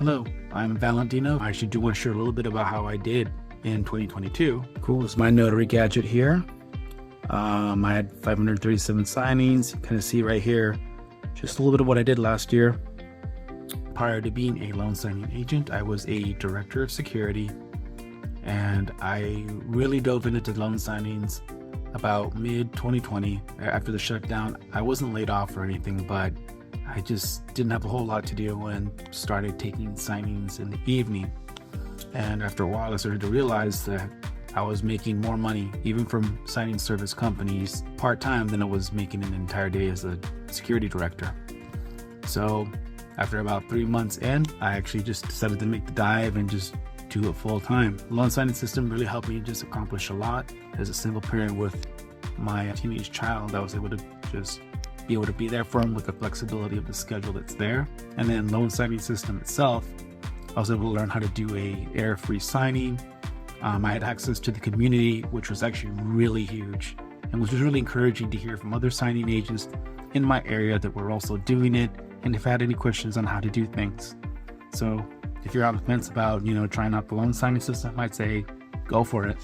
Hello, I'm Valentino. I should do want to share a little bit about how I did in 2022. Cool, this is my notary gadget here. I had 537 signings. You kind of see right here, just a little bit of what I did last year. Prior to being a loan signing agent, I was a director of security, and I really dove into loan signings about mid-2020. After the shutdown, I wasn't laid off or anything, but I just didn't have a whole lot to do and started taking signings in the evening. And after a while, I started to realize that I was making more money, even from signing service companies, part-time than I was making an entire day as a security director. So after about 3 months in, I actually just decided to make the dive and just do it full-time. The loan signing system really helped me just accomplish a lot. As a single parent with my teenage child, I was able to just be able to be there for him with the flexibility of the schedule that's there. And then loan signing system itself, I was able to learn how to do a error-free signing. I had access to the community, which was actually really huge, and which was really encouraging to hear from other signing agents in my area that were also doing it, and if I had any questions on how to do things. So if you're on the fence about, trying out the loan signing system, I'd say go for it.